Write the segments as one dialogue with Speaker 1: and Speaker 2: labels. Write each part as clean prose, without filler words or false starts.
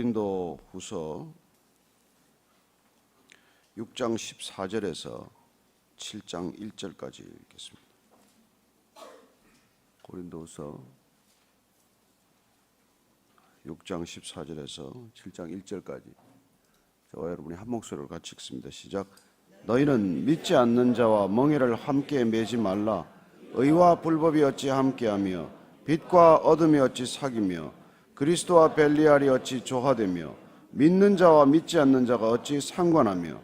Speaker 1: 고린도후서 6장 14절에서 7장 1절까지 읽겠습니다. 고린도후서 6장 14절에서 7장 1절까지 저와 여러분이 한 목소리로 같이 읽습니다. 시작. 너희는 믿지 않는 자와 멍에를 함께 매지 말라. 의와 불법이 어찌 함께하며 빛과 어둠이 어찌 사귀며 그리스도와 벨리알이 어찌 조화되며 믿는 자와 믿지 않는 자가 어찌 상관하며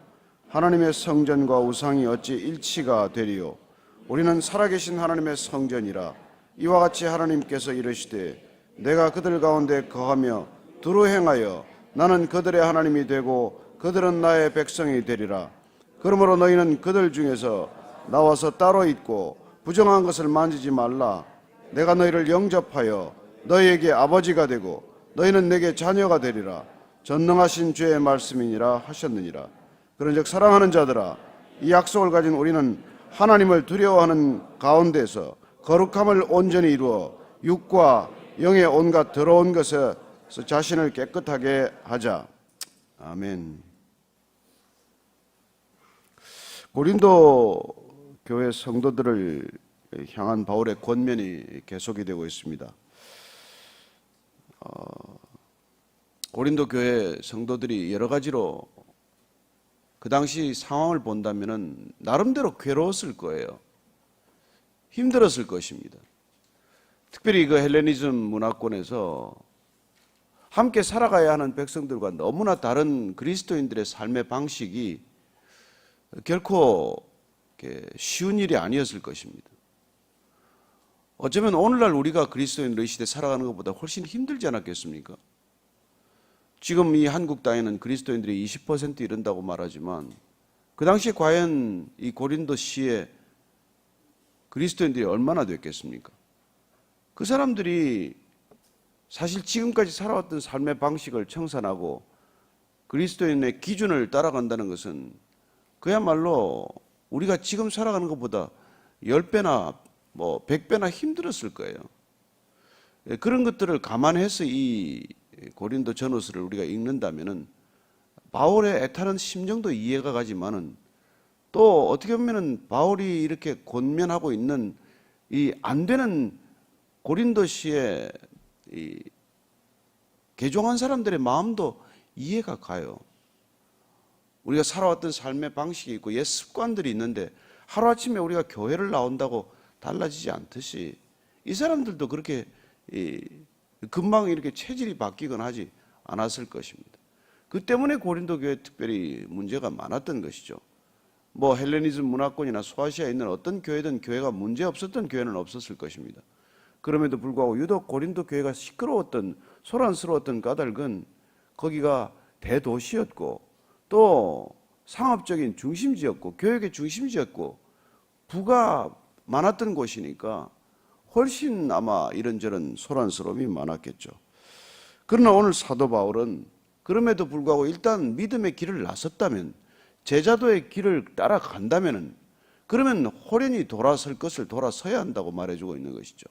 Speaker 1: 하나님의 성전과 우상이 어찌 일치가 되리요. 우리는 살아계신 하나님의 성전이라. 이와 같이 하나님께서 이르시되 내가 그들 가운데 거하며 두루 행하여 나는 그들의 하나님이 되고 그들은 나의 백성이 되리라. 그러므로 너희는 그들 중에서 나와서 따로 있고 부정한 것을 만지지 말라. 내가 너희를 영접하여 너희에게 아버지가 되고 너희는 내게 자녀가 되리라. 전능하신 주의 말씀이니라 하셨느니라. 그런즉 사랑하는 자들아, 이 약속을 가진 우리는 하나님을 두려워하는 가운데서 거룩함을 온전히 이루어 육과 영의 온갖 더러운 것에서 자신을 깨끗하게 하자. 아멘. 고린도 교회 성도들을 향한 바울의 권면이 계속이 되고 있습니다. 고린도 교회 성도들이 여러 가지로 그 당시 상황을 본다면은 나름대로 괴로웠을 거예요. 힘들었을 것입니다. 특별히 그 헬레니즘 문화권에서 함께 살아가야 하는 백성들과 너무나 다른 그리스도인들의 삶의 방식이 결코 쉬운 일이 아니었을 것입니다. 어쩌면 오늘날 우리가 그리스도인으로 이 시대에 살아가는 것보다 훨씬 힘들지 않았겠습니까? 지금 이 한국 땅에는 그리스도인들이 20% 이른다고 말하지만 그 당시에 과연 이 고린도시에 그리스도인들이 얼마나 됐겠습니까? 그 사람들이 사실 지금까지 살아왔던 삶의 방식을 청산하고 그리스도인의 기준을 따라간다는 것은 그야말로 우리가 지금 살아가는 것보다 10배나 100배나 힘들었을 거예요. 그런 것들을 감안해서 이 고린도 전후서를 우리가 읽는다면은 바울의 애타는 심정도 이해가 가지만은 또 어떻게 보면은 바울이 이렇게 권면하고 있는 이 안 되는 고린도시의 이 개종한 사람들의 마음도 이해가 가요. 우리가 살아왔던 삶의 방식이 있고 옛 습관들이 있는데 하루아침에 우리가 교회를 나온다고 달라지지 않듯이 이 사람들도 그렇게 금방 이렇게 체질이 바뀌거나 하지 않았을 것입니다. 그 때문에 고린도 교회에 특별히 문제가 많았던 것이죠. 헬레니즘 문화권이나 소아시아에 있는 어떤 교회든 교회가 문제 없었던 교회는 없었을 것입니다. 그럼에도 불구하고 유독 고린도 교회가 시끄러웠던 소란스러웠던 까닭은 거기가 대도시였고 또 상업적인 중심지였고 교육의 중심지였고 부가 많았던 곳이니까 훨씬 아마 이런저런 소란스러움이 많았겠죠. 그러나 오늘 사도 바울은 그럼에도 불구하고 일단 믿음의 길을 나섰다면 제자도의 길을 따라간다면 그러면 호련히 돌아설 것을 돌아서야 한다고 말해주고 있는 것이죠.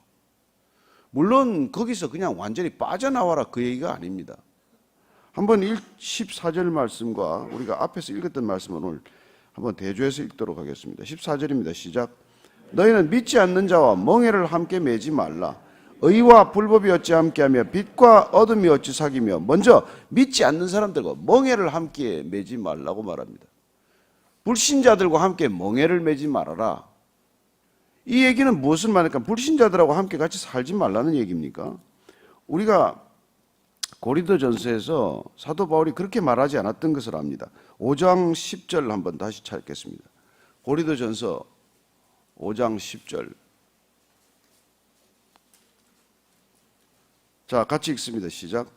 Speaker 1: 물론 거기서 그냥 완전히 빠져나와라 그 얘기가 아닙니다. 한번 14절 말씀과 우리가 앞에서 읽었던 말씀을 오늘 한번 대조해서 읽도록 하겠습니다. 14절입니다. 시작. 너희는 믿지 않는 자와 멍에를 함께 매지 말라. 의와 불법이 어찌 함께하며 빛과 어둠이 어찌 사귀며. 먼저 믿지 않는 사람들과 멍에를 함께 매지 말라고 말합니다. 불신자들과 함께 멍에를 매지 말아라. 이 얘기는 무엇을 말할까? 불신자들하고 함께 같이 살지 말라는 얘기입니까? 우리가 고린도전서에서 사도 바울이 그렇게 말하지 않았던 것을 압니다. 5장 10절 한번 다시 찾겠습니다. 고린도전서 5장 10절. 자, 같이 읽습니다. 시작.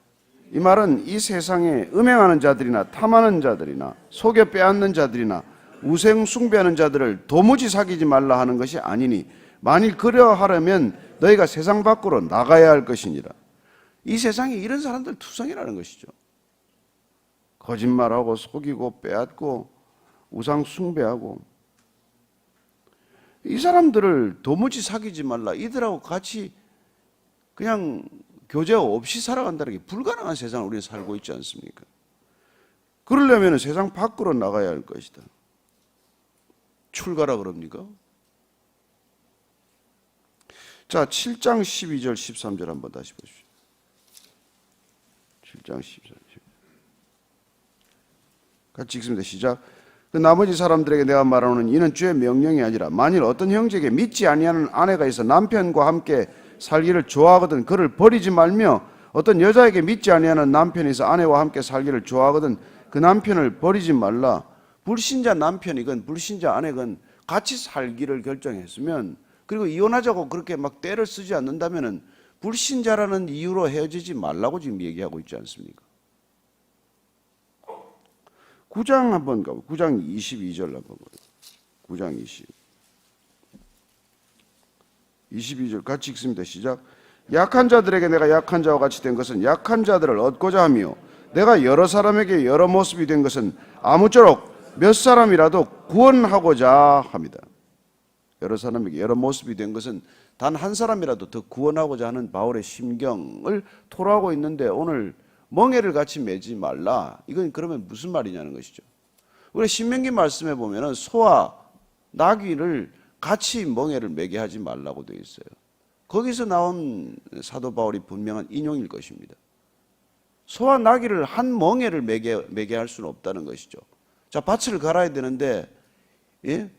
Speaker 1: 이 말은 이 세상에 음행하는 자들이나 탐하는 자들이나 속여 빼앗는 자들이나 우상 숭배하는 자들을 도무지 사귀지 말라 하는 것이 아니니 만일 그러하려면 너희가 세상 밖으로 나가야 할 것이니라. 이 세상에 이런 사람들 투성이라는 것이죠. 거짓말하고 속이고 빼앗고 우상 숭배하고 이 사람들을 도무지 사귀지 말라. 이들하고 같이 그냥 교제 없이 살아간다는 게 불가능한 세상을 우리는 살고 있지 않습니까? 그러려면 세상 밖으로 나가야 할 것이다. 출가라 그럽니까? 자, 7장 12절 13절 한번 다시 보십시오. 7장 13절 같이 읽습니다. 시작. 그 나머지 사람들에게 내가 말하노는 이는 주의 명령이 아니라 만일 어떤 형제에게 믿지 아니하는 아내가 있어 남편과 함께 살기를 좋아하거든 그를 버리지 말며 어떤 여자에게 믿지 아니하는 남편이 있어 아내와 함께 살기를 좋아하거든 그 남편을 버리지 말라. 불신자 남편이건 불신자 아내건 같이 살기를 결정했으면, 그리고 이혼하자고 그렇게 막 때를 쓰지 않는다면은 불신자라는 이유로 헤어지지 말라고 지금 얘기하고 있지 않습니까? 9장 한번 가보. 9장 22절 한번 가보. 9장 22절 같이 읽습니다. 시작. 약한 자들에게 내가 약한 자와 같이 된 것은 약한 자들을 얻고자 하며 내가 여러 사람에게 여러 모습이 된 것은 아무쪼록 몇 사람이라도 구원하고자 합니다. 여러 사람에게 여러 모습이 된 것은 단 한 사람이라도 더 구원하고자 하는 바울의 심경을 토로하고 있는데, 오늘 멍에를 같이 매지 말라. 이건 그러면 무슨 말이냐는 것이죠. 우리 신명기 말씀에 보면은 소와 나귀를 같이 멍에를 매게 하지 말라고 되어 있어요. 거기서 나온 사도 바울이 분명한 인용일 것입니다. 소와 나귀를 한 멍에를 매게 할 수는 없다는 것이죠. 자, 밭을 갈아야 되는데, 예?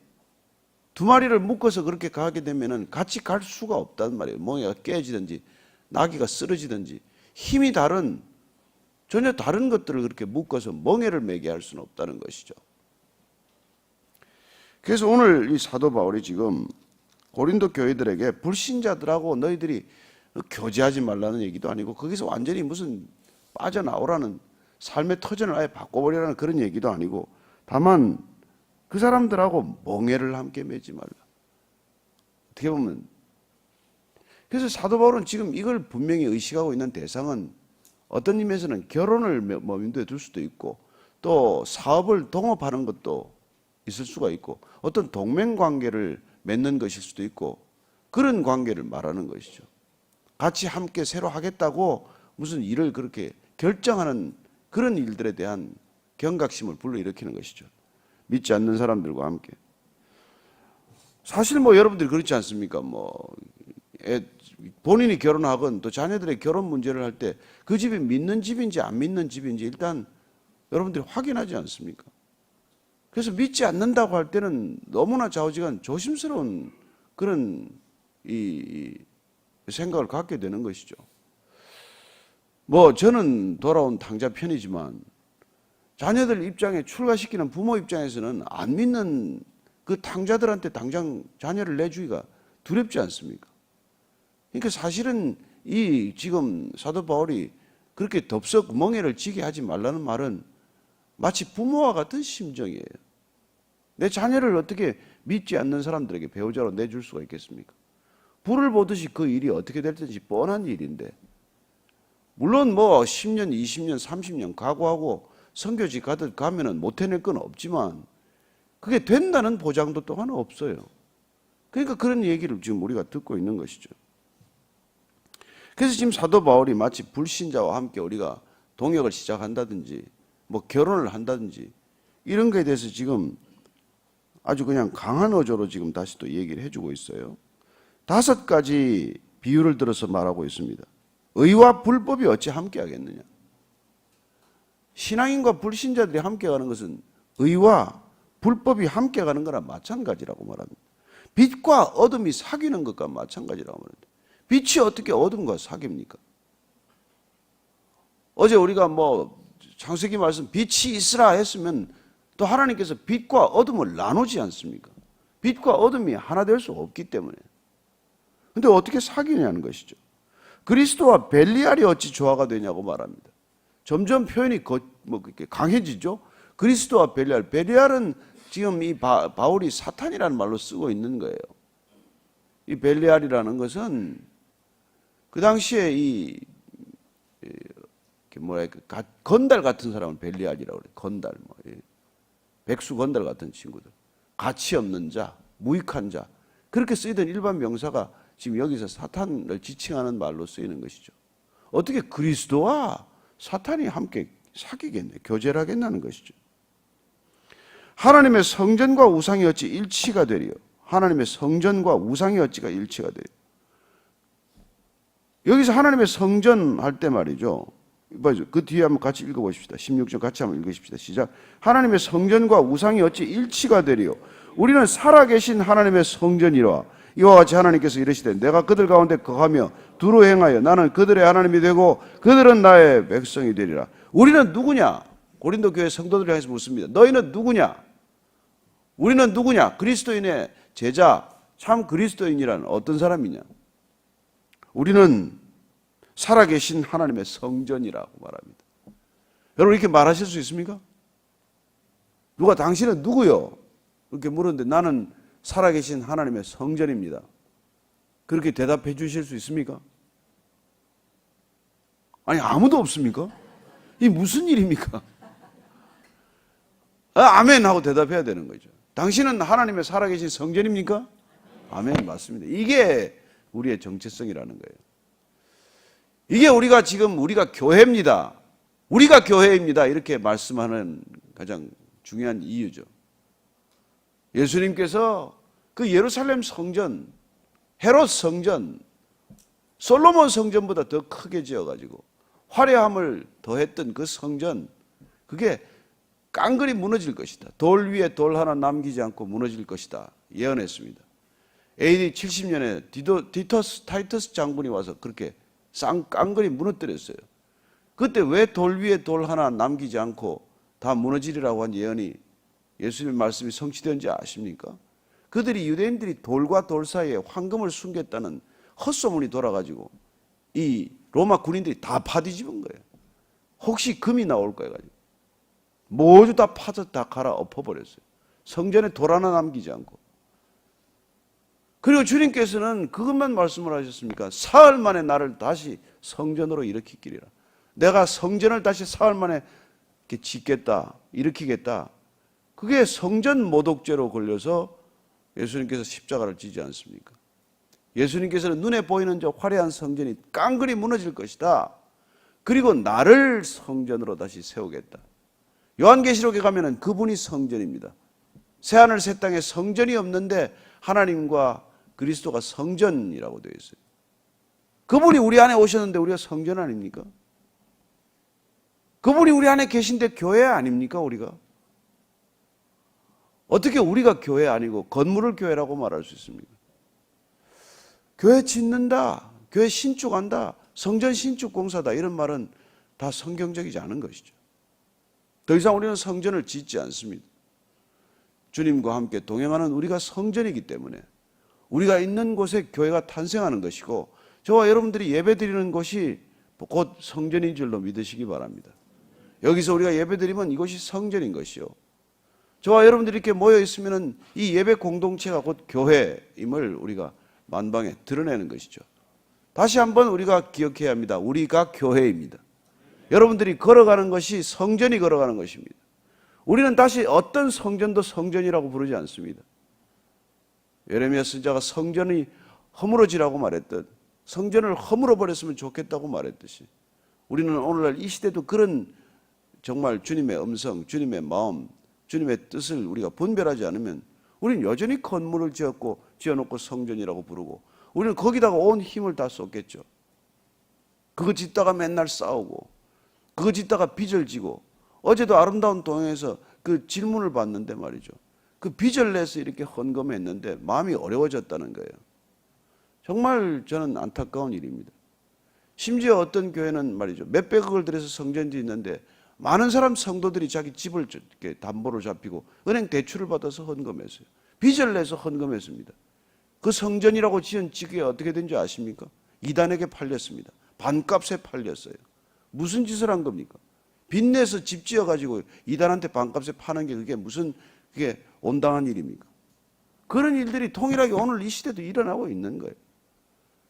Speaker 1: 두 마리를 묶어서 그렇게 가게 되면은 같이 갈 수가 없단 말이에요. 멍에가 깨지든지 나귀가 쓰러지든지 힘이 다른, 전혀 다른 것들을 그렇게 묶어서 멍에를 매게 할 수는 없다는 것이죠. 그래서 오늘 이 사도 바울이 지금 고린도 교회들에게 불신자들하고 너희들이 교제하지 말라는 얘기도 아니고 거기서 완전히 무슨 빠져나오라는, 삶의 터전을 아예 바꿔버리라는 그런 얘기도 아니고, 다만 그 사람들하고 멍에를 함께 매지 말라. 어떻게 보면, 그래서 사도 바울은 지금 이걸 분명히 의식하고 있는 대상은 어떤 의미에서는 결혼을 염두에 둘 수도 있고, 또 사업을 동업하는 것도 있을 수가 있고, 어떤 동맹관계를 맺는 것일 수도 있고, 그런 관계를 말하는 것이죠. 같이 함께 새로 하겠다고 무슨 일을 그렇게 결정하는 그런 일들에 대한 경각심을 불러일으키는 것이죠. 믿지 않는 사람들과 함께. 사실 뭐 여러분들이 그렇지 않습니까? 본인이 결혼하건 또 자녀들의 결혼 문제를 할 때 그 집이 믿는 집인지 안 믿는 집인지 일단 여러분들이 확인하지 않습니까? 그래서 믿지 않는다고 할 때는 너무나 좌우지간 조심스러운 그런 이 생각을 갖게 되는 것이죠. 저는 돌아온 탕자 편이지만 자녀들 입장에, 출가시키는 부모 입장에서는 안 믿는 그 탕자들한테 당장 자녀를 내주기가 두렵지 않습니까? 그러니까 사실은 이 지금 사도 바울이 그렇게 덥석 멍에를 지게 하지 말라는 말은 마치 부모와 같은 심정이에요. 내 자녀를 어떻게 믿지 않는 사람들에게 배우자로 내줄 수가 있겠습니까? 불을 보듯이 그 일이 어떻게 될 텐지 뻔한 일인데, 물론 10년, 20년, 30년 각오하고 선교지 가듯 가면은 못 해낼 건 없지만 그게 된다는 보장도 또한 없어요. 그러니까 그런 얘기를 지금 우리가 듣고 있는 것이죠. 그래서 지금 사도 바울이 마치 불신자와 함께 우리가 동역을 시작한다든지 결혼을 한다든지 이런 거에 대해서 지금 아주 그냥 강한 어조로 지금 다시 또 얘기를 해주고 있어요. 5가지 비유를 들어서 말하고 있습니다. 의와 불법이 어찌 함께 하겠느냐. 신앙인과 불신자들이 함께 가는 것은 의와 불법이 함께 가는 거나 마찬가지라고 말합니다. 빛과 어둠이 사귀는 것과 마찬가지라고 말합니다. 빛이 어떻게 어둠과 사깁니까? 어제 우리가 창세기 말씀 빛이 있으라 했으면 또 하나님께서 빛과 어둠을 나누지 않습니까? 빛과 어둠이 하나 될 수 없기 때문에. 근데 어떻게 사귀냐는 것이죠. 그리스도와 벨리알이 어찌 조화가 되냐고 말합니다. 점점 표현이 강해지죠. 그리스도와 벨리알. 벨리알은 지금 이 바울이 사탄이라는 말로 쓰고 있는 거예요. 이 벨리알이라는 것은 그 당시에 건달 같은 사람은 벨리알이라고 그래요. 건달, 백수 건달 같은 친구들. 가치 없는 자, 무익한 자. 그렇게 쓰이던 일반 명사가 지금 여기서 사탄을 지칭하는 말로 쓰이는 것이죠. 어떻게 그리스도와 사탄이 함께 사귀겠네, 교제를 하겠다는 것이죠. 하나님의 성전과 우상이 어찌 일치가 되리요? 하나님의 성전과 우상이 어찌가 일치가 되리요? 여기서 하나님의 성전 할 때 말이죠. 그 뒤에 한번 같이 읽어보십시다. 16절 같이 한번 읽으십시다. 시작. 하나님의 성전과 우상이 어찌 일치가 되리요? 우리는 살아계신 하나님의 성전이라. 이와 같이 하나님께서 이르시되 내가 그들 가운데 거하며 두루 행하여 나는 그들의 하나님이 되고 그들은 나의 백성이 되리라. 우리는 누구냐? 고린도 교회 성도들을 향해서 묻습니다. 너희는 누구냐? 우리는 누구냐? 그리스도인의 제자, 참 그리스도인이란 어떤 사람이냐? 우리는 살아계신 하나님의 성전이라고 말합니다. 여러분 이렇게 말하실 수 있습니까? 누가 당신은 누구요? 이렇게 물었는데 나는 살아계신 하나님의 성전입니다. 그렇게 대답해 주실 수 있습니까? 아니 아무도 없습니까? 이 무슨 일입니까? 아멘 하고 대답해야 되는 거죠. 당신은 하나님의 살아계신 성전입니까? 아멘, 맞습니다. 이게 우리의 정체성이라는 거예요. 이게 우리가 교회입니다. 우리가 교회입니다. 이렇게 말씀하는 가장 중요한 이유죠. 예수님께서 그 예루살렘 성전, 헤롯 성전, 솔로몬 성전보다 더 크게 지어가지고 화려함을 더했던 그 성전, 그게 깡그리 무너질 것이다. 돌 위에 돌 하나 남기지 않고 무너질 것이다. 예언했습니다. AD 70년에 타이터스 장군이 와서 그렇게 깡그리 무너뜨렸어요. 그때 왜 돌 위에 돌 하나 남기지 않고 다 무너지리라고 한 예언이 예수님의 말씀이 성취되는지 아십니까? 그들이 유대인들이 돌과 돌 사이에 황금을 숨겼다는 헛소문이 돌아가지고 이 로마 군인들이 다 파뒤집은 거예요. 혹시 금이 나올까 해가지고 모두 다 파서 다 갈아 엎어버렸어요. 성전에 돌 하나 남기지 않고. 그리고 주님께서는 그것만 말씀을 하셨습니까? 사흘 만에 나를 다시 성전으로 일으키기리라. 내가 성전을 다시 사흘 만에 이렇게 짓겠다, 일으키겠다. 그게 성전 모독죄로 걸려서 예수님께서 십자가를 지지 않습니까? 예수님께서는 눈에 보이는 저 화려한 성전이 깡그리 무너질 것이다. 그리고 나를 성전으로 다시 세우겠다. 요한계시록에 가면은 그분이 성전입니다. 새하늘 새 땅에 성전이 없는데 하나님과 그리스도가 성전이라고 되어 있어요. 그분이 우리 안에 오셨는데 우리가 성전 아닙니까? 그분이 우리 안에 계신데 교회 아닙니까 우리가? 어떻게 우리가 교회 아니고 건물을 교회라고 말할 수 있습니까? 교회 짓는다, 교회 신축한다, 성전 신축 공사다 이런 말은 다 성경적이지 않은 것이죠. 더 이상 우리는 성전을 짓지 않습니다. 주님과 함께 동행하는 우리가 성전이기 때문에 우리가 있는 곳에 교회가 탄생하는 것이고 저와 여러분들이 예배드리는 곳이 곧 성전인 줄로 믿으시기 바랍니다. 여기서 우리가 예배드리면 이곳이 성전인 것이요. 저와 여러분들이 이렇게 모여 있으면 이 예배 공동체가 곧 교회임을 우리가 만방에 드러내는 것이죠. 다시 한번 우리가 기억해야 합니다. 우리가 교회입니다. 여러분들이 걸어가는 것이 성전이 걸어가는 것입니다. 우리는 다시 어떤 성전도 성전이라고 부르지 않습니다. 예레미야 선지자가 성전이 허물어지라고 말했듯 성전을 허물어 버렸으면 좋겠다고 말했듯이 우리는 오늘날 이 시대도 그런 정말 주님의 음성, 주님의 마음, 주님의 뜻을 우리가 분별하지 않으면 우리는 여전히 건물을 지어놓고 성전이라고 부르고 우리는 거기다가 온 힘을 다 쏟겠죠. 그거 짓다가 맨날 싸우고 그거 짓다가 빚을 지고 어제도 아름다운 동행에서 그 질문을 받는데 말이죠. 그 빚을 내서 이렇게 헌금했는데 마음이 어려워졌다는 거예요. 정말 저는 안타까운 일입니다. 심지어 어떤 교회는 말이죠. 몇백억을 들여서 성전 짓는데 많은 사람 성도들이 자기 집을 이렇게 담보로 잡히고 은행 대출을 받아서 헌금했어요. 빚을 내서 헌금했습니다. 그 성전이라고 지은 지게 어떻게 된 줄 아십니까? 이단에게 팔렸습니다. 반값에 팔렸어요. 무슨 짓을 한 겁니까? 빚내서 집 지어가지고 이단한테 반값에 파는 게 그게 온당한 일입니까? 그런 일들이 통일하게 오늘 이 시대도 일어나고 있는 거예요.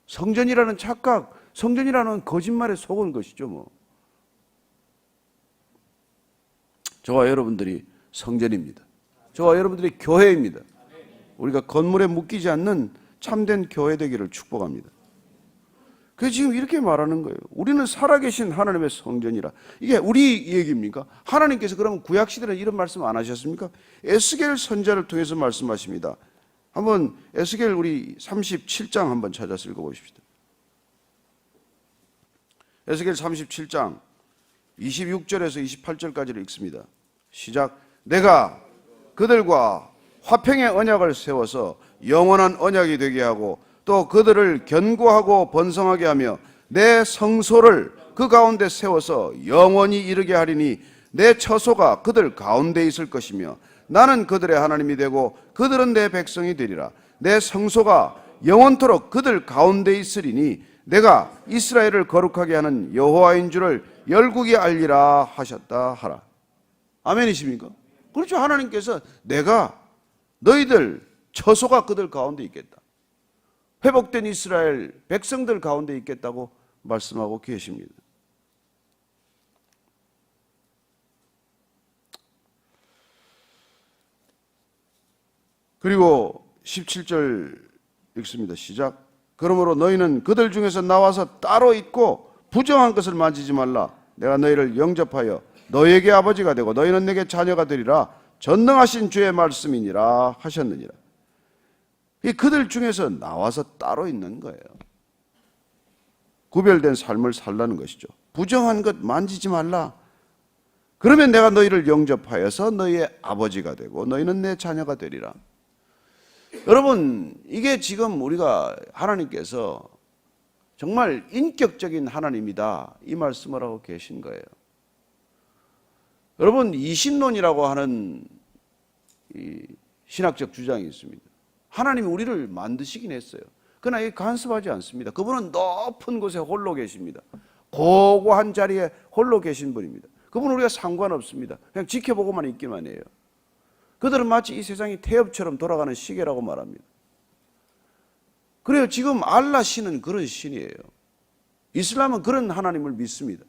Speaker 1: 성전이라는 착각, 성전이라는 거짓말에 속은 것이죠 뭐. 저와 여러분들이 성전입니다. 저와 여러분들이 교회입니다. 우리가 건물에 묶이지 않는 참된 교회 되기를 축복합니다. 그래서 지금 이렇게 말하는 거예요. 우리는 살아계신 하나님의 성전이라. 이게 우리 얘기입니까? 하나님께서 그러면 구약시대는 이런 말씀 안 하셨습니까? 에스겔 선지자를 통해서 말씀하십니다. 한번 에스겔 우리 37장 한번 찾아서 읽어보십시다. 에스겔 37장 26절에서 28절까지를 읽습니다. 시작. 내가 그들과 화평의 언약을 세워서 영원한 언약이 되게 하고 또 그들을 견고하고 번성하게 하며 내 성소를 그 가운데 세워서 영원히 이르게 하리니 내 처소가 그들 가운데 있을 것이며 나는 그들의 하나님이 되고 그들은 내 백성이 되리라. 내 성소가 영원토록 그들 가운데 있으리니 내가 이스라엘을 거룩하게 하는 여호와인 줄을 열국이 알리라 하셨다 하라. 아멘이십니까? 그렇죠. 하나님께서 내가 너희들 처소가 그들 가운데 있겠다. 회복된 이스라엘 백성들 가운데 있겠다고 말씀하고 계십니다. 그리고 17절 읽습니다. 시작. 그러므로 너희는 그들 중에서 나와서 따로 있고 부정한 것을 만지지 말라. 내가 너희를 영접하여 너희에게 아버지가 되고 너희는 내게 자녀가 되리라. 전능하신 주의 말씀이니라 하셨느니라. 이 그들 중에서 나와서 따로 있는 거예요. 구별된 삶을 살라는 것이죠. 부정한 것 만지지 말라. 그러면 내가 너희를 영접하여서 너희의 아버지가 되고 너희는 내 자녀가 되리라. 여러분, 이게 지금 우리가 하나님께서 정말 인격적인 하나님이다 이 말씀을 하고 계신 거예요. 여러분, 이신론이라고 하는 이 신학적 주장이 있습니다. 하나님이 우리를 만드시긴 했어요. 그러나 이게 간섭하지 않습니다. 그분은 높은 곳에 홀로 계십니다. 고고한 자리에 홀로 계신 분입니다. 그분은 우리가 상관없습니다. 그냥 지켜보고만 있기만 해요. 그들은 마치 이 세상이 태엽처럼 돌아가는 시계라고 말합니다. 그래요. 지금 알라 신은 그런 신이에요. 이슬람은 그런 하나님을 믿습니다.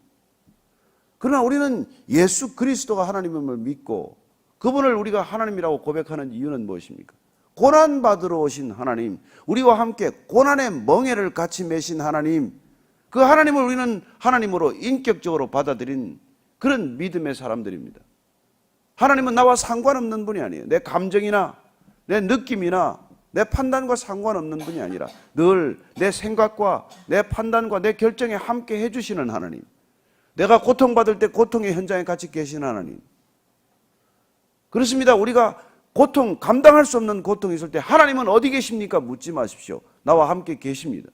Speaker 1: 그러나 우리는 예수 그리스도가 하나님임을 믿고 그분을 우리가 하나님이라고 고백하는 이유는 무엇입니까? 고난받으러 오신 하나님, 우리와 함께 고난의 멍에를 같이 메신 하나님, 그 하나님을 우리는 하나님으로 인격적으로 받아들인 그런 믿음의 사람들입니다. 하나님은 나와 상관없는 분이 아니에요. 내 감정이나 내 느낌이나 내 판단과 상관없는 분이 아니라 늘 내 생각과 내 판단과 내 결정에 함께 해주시는 하나님, 내가 고통받을 때 고통의 현장에 같이 계신 하나님. 그렇습니다. 우리가 고통, 감당할 수 없는 고통이 있을 때 하나님은 어디 계십니까? 묻지 마십시오. 나와 함께 계십니다.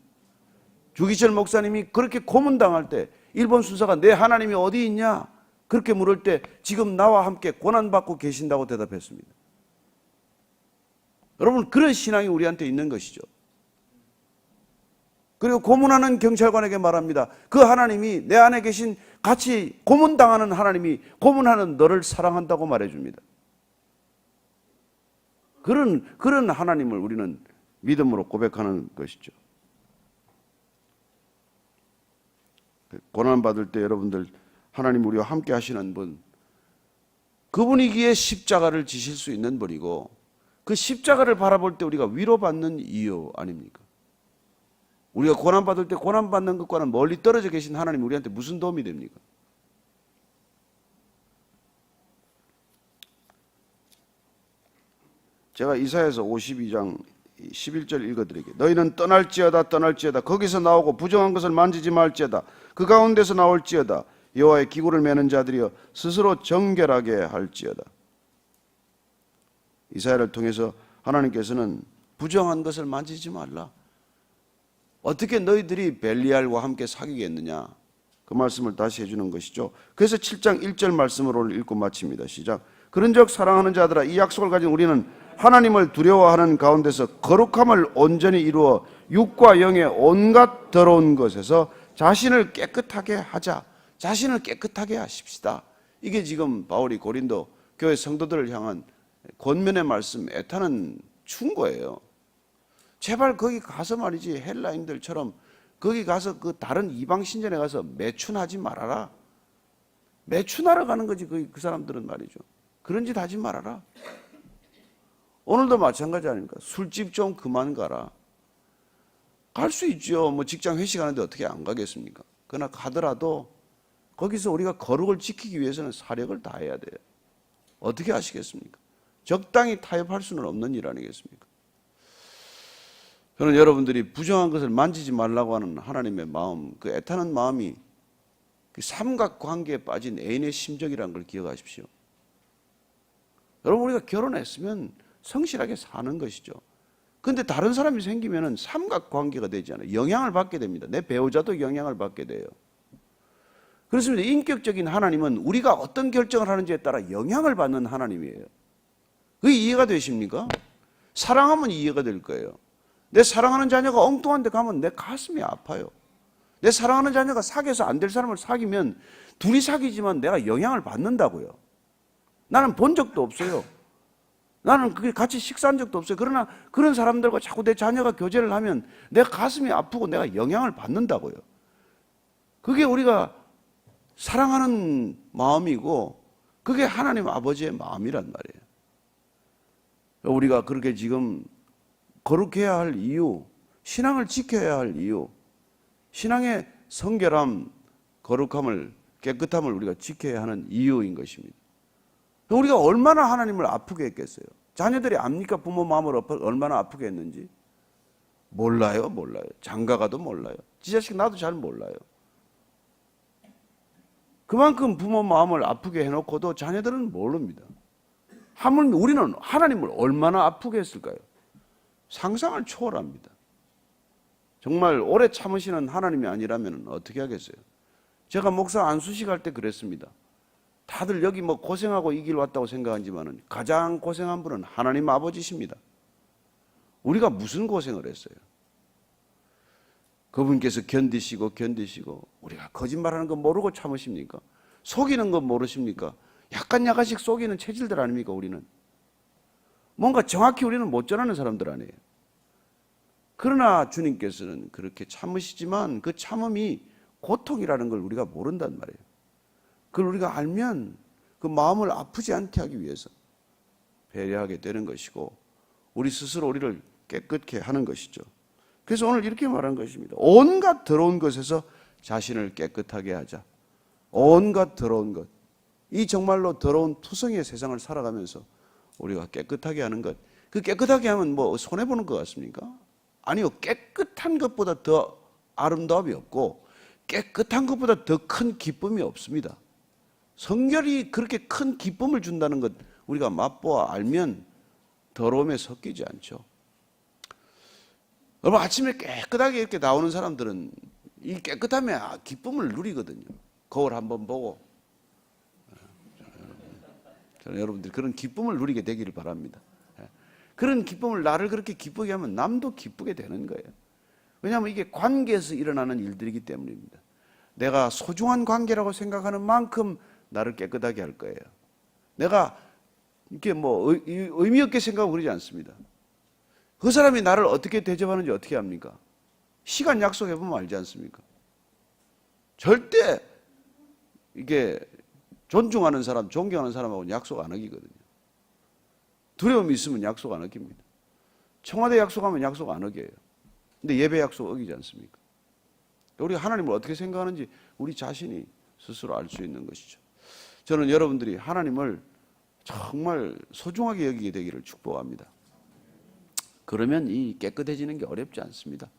Speaker 1: 주기철 목사님이 그렇게 고문당할 때 일본 순사가 내 하나님이 어디 있냐? 그렇게 물을 때 지금 나와 함께 고난받고 계신다고 대답했습니다. 여러분, 그런 신앙이 우리한테 있는 것이죠. 그리고 고문하는 경찰관에게 말합니다. 그 하나님이 내 안에 계신 같이 고문당하는 하나님이 고문하는 너를 사랑한다고 말해줍니다. 그런 하나님을 우리는 믿음으로 고백하는 것이죠. 고난받을 때 여러분들 하나님 우리와 함께 하시는 분, 그분이기에 십자가를 지실 수 있는 분이고 그 십자가를 바라볼 때 우리가 위로받는 이유 아닙니까? 우리가 고난받을 때 고난받는 것과는 멀리 떨어져 계신 하나님 우리한테 무슨 도움이 됩니까? 제가 이사야서 52장 11절 읽어드릴게요. 너희는 떠날지어다 떠날지어다 거기서 나오고 부정한 것을 만지지 말지어다 그 가운데서 나올지어다 여호와의 기구를 매는 자들이여 스스로 정결하게 할지어다. 이사야를 통해서 하나님께서는 부정한 것을 만지지 말라. 어떻게 너희들이 벨리알과 함께 사귀겠느냐? 그 말씀을 다시 해주는 것이죠. 그래서 7장 1절 말씀을 오늘 읽고 마칩니다. 시작. 그런즉 사랑하는 자들아 이 약속을 가진 우리는 하나님을 두려워하는 가운데서 거룩함을 온전히 이루어 육과 영의 온갖 더러운 것에서 자신을 깨끗하게 하자. 자신을 깨끗하게 하십시다. 이게 지금 바울이 고린도 교회 성도들을 향한 권면의 말씀, 애타는 충고예요. 제발 거기 가서 말이지 헬라인들처럼 거기 가서 그 다른 이방 신전에 가서 매춘하지 말아라. 매춘하러 가는 거지 그 사람들은 말이죠. 그런 짓 하지 말아라. 오늘도 마찬가지 아닙니까? 술집 좀 그만 가라. 갈 수 있죠. 뭐 직장 회식하는데 어떻게 안 가겠습니까? 그러나 가더라도 거기서 우리가 거룩을 지키기 위해서는 사력을 다해야 돼요. 어떻게 하시겠습니까? 적당히 타협할 수는 없는 일 아니겠습니까? 저는 여러분들이 부정한 것을 만지지 말라고 하는 하나님의 마음, 그 애타는 마음이 그 삼각관계에 빠진 애인의 심정이라는 걸 기억하십시오. 여러분, 우리가 결혼했으면 성실하게 사는 것이죠. 그런데 다른 사람이 생기면 삼각관계가 되지 않아요. 영향을 받게 됩니다. 내 배우자도 영향을 받게 돼요. 그렇습니다. 인격적인 하나님은 우리가 어떤 결정을 하는지에 따라 영향을 받는 하나님이에요. 그게 이해가 되십니까? 사랑하면 이해가 될 거예요. 내 사랑하는 자녀가 엉뚱한 데 가면 내 가슴이 아파요. 내 사랑하는 자녀가 사귀어서 안 될 사람을 사귀면 둘이 사귀지만 내가 영향을 받는다고요. 나는 본 적도 없어요. 나는 그게 같이 식사한 적도 없어요. 그러나 그런 사람들과 자꾸 내 자녀가 교제를 하면 내 가슴이 아프고 내가 영향을 받는다고요. 그게 우리가 사랑하는 마음이고 그게 하나님 아버지의 마음이란 말이에요. 우리가 그렇게 지금 거룩해야 할 이유, 신앙을 지켜야 할 이유, 신앙의 성결함, 거룩함을, 깨끗함을 우리가 지켜야 하는 이유인 것입니다. 우리가 얼마나 하나님을 아프게 했겠어요? 자녀들이 압니까? 부모 마음을 얼마나 아프게 했는지? 몰라요. 장가가도 몰라요. 지 자식 나도 잘 몰라요. 그만큼 부모 마음을 아프게 해놓고도 자녀들은 모릅니다. 하물며 우리는 하나님을 얼마나 아프게 했을까요? 상상을 초월합니다. 정말 오래 참으시는 하나님이 아니라면 어떻게 하겠어요? 제가 목사 안수식 할 때 그랬습니다. 다들 여기 뭐 고생하고 이 길 왔다고 생각하지만 가장 고생한 분은 하나님 아버지십니다. 우리가 무슨 고생을 했어요? 그분께서 견디시고 우리가 거짓말하는 거 모르고 참으십니까? 속이는 거 모르십니까? 약간씩 속이는 체질들 아닙니까? 우리는 뭔가 정확히 우리는 못 전하는 사람들 아니에요. 그러나 주님께서는 그렇게 참으시지만 그 참음이 고통이라는 걸 우리가 모른단 말이에요. 그걸 우리가 알면 그 마음을 아프지 않게 하기 위해서 배려하게 되는 것이고 우리 스스로 우리를 깨끗게 하는 것이죠. 그래서 오늘 이렇게 말한 것입니다. 온갖 더러운 것에서 자신을 깨끗하게 하자. 온갖 더러운 것. 이 정말로 더러운 투성이의 세상을 살아가면서 우리가 깨끗하게 하는 것. 그 깨끗하게 하면 뭐 손해보는 것 같습니까? 아니요. 깨끗한 것보다 더 아름다움이 없고 깨끗한 것보다 더 큰 기쁨이 없습니다. 성결이 그렇게 큰 기쁨을 준다는 것 우리가 맛보아 알면 더러움에 섞이지 않죠. 여러분, 아침에 깨끗하게 이렇게 나오는 사람들은 이 깨끗함에 기쁨을 누리거든요. 거울 한번 보고 저는 여러분들이 그런 기쁨을 누리게 되기를 바랍니다. 그런 기쁨을 나를 그렇게 기쁘게 하면 남도 기쁘게 되는 거예요. 왜냐하면 이게 관계에서 일어나는 일들이기 때문입니다. 내가 소중한 관계라고 생각하는 만큼 나를 깨끗하게 할 거예요. 내가 이렇게 뭐 의미 없게 생각하고 그러지 않습니다. 그 사람이 나를 어떻게 대접하는지 어떻게 합니까? 시간 약속해보면 알지 않습니까? 절대 이게 존중하는 사람, 존경하는 사람하고는 약속 안 어기거든요. 두려움이 있으면 약속 안 어깁니다. 청와대 약속하면 약속 안 어겨요. 근데 예배 약속 어기지 않습니까? 우리가 하나님을 어떻게 생각하는지 우리 자신이 스스로 알 수 있는 것이죠. 저는 여러분들이 하나님을 정말 소중하게 여기게 되기를 축복합니다. 그러면 이 깨끗해지는 게 어렵지 않습니다.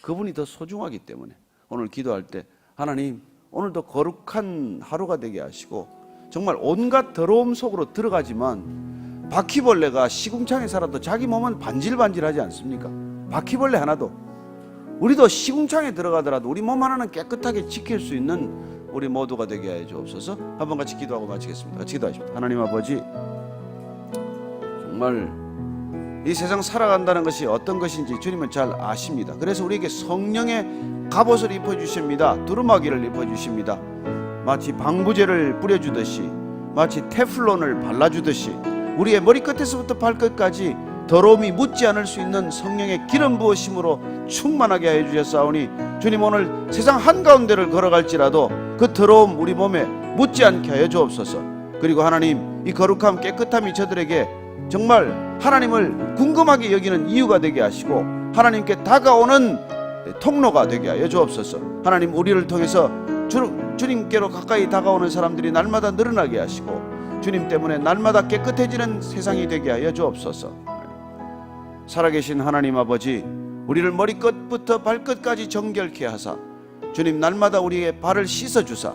Speaker 1: 그분이 더 소중하기 때문에 오늘 기도할 때 하나님 오늘도 거룩한 하루가 되게 하시고 정말 온갖 더러움 속으로 들어가지만 바퀴벌레가 시궁창에 살아도 자기 몸은 반질반질하지 않습니까? 바퀴벌레 하나도 우리도 시궁창에 들어가더라도 우리 몸 하나는 깨끗하게 지킬 수 있는 우리 모두가 되게 하여 주옵소서. 한번 같이 기도하고 마치겠습니다. 같이 기도하십시다. 하나님 아버지, 정말 이 세상 살아간다는 것이 어떤 것인지 주님은 잘 아십니다. 그래서 우리에게 성령의 갑옷을 입혀주십니다. 두루마기를 입혀주십니다. 마치 방부제를 뿌려주듯이, 마치 테플론을 발라주듯이 우리의 머리끝에서부터 발끝까지 더러움이 묻지 않을 수 있는 성령의 기름 부으심으로 충만하게 하여 주셨사오니 주님, 오늘 세상 한가운데를 걸어갈지라도 그 더러움 우리 몸에 묻지 않게 하여 주옵소서. 그리고 하나님, 이 거룩함 깨끗함이 저들에게 정말 하나님을 궁금하게 여기는 이유가 되게 하시고 하나님께 다가오는 통로가 되게 하여 주옵소서. 하나님, 우리를 통해서 주님께로 가까이 다가오는 사람들이 날마다 늘어나게 하시고 주님 때문에 날마다 깨끗해지는 세상이 되게 하여 주옵소서. 살아계신 하나님 아버지, 우리를 머리끝부터 발끝까지 정결케 하사 주님 날마다 우리의 발을 씻어주사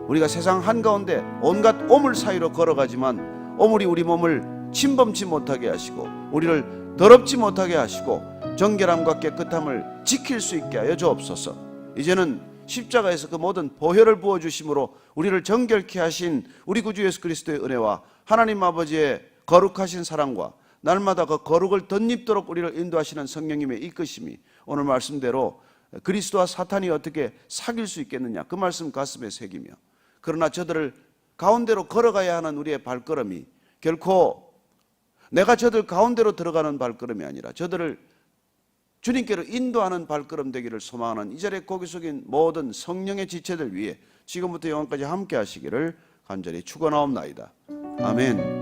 Speaker 1: 우리가 세상 한가운데 온갖 오물 사이로 걸어가지만 오물이 우리 몸을 침범치 못하게 하시고 우리를 더럽지 못하게 하시고 정결함과 깨끗함을 지킬 수 있게 하여 주옵소서. 이제는 십자가에서 그 모든 보혈을 부어주심으로 우리를 정결케 하신 우리 구주 예수 그리스도의 은혜와 하나님 아버지의 거룩하신 사랑과 날마다 그 거룩을 덧입도록 우리를 인도하시는 성령님의 이끄심이 오늘 말씀대로 그리스도와 사탄이 어떻게 사귈 수 있겠느냐, 그 말씀 가슴에 새기며, 그러나 저들을 가운데로 걸어가야 하는 우리의 발걸음이 결코 내가 저들 가운데로 들어가는 발걸음이 아니라 저들을 주님께로 인도하는 발걸음 되기를 소망하는 이 자리에 고개 숙인 모든 성령의 지체들 위해 지금부터 영원까지 함께 하시기를 간절히 축원하옵나이다. 아멘.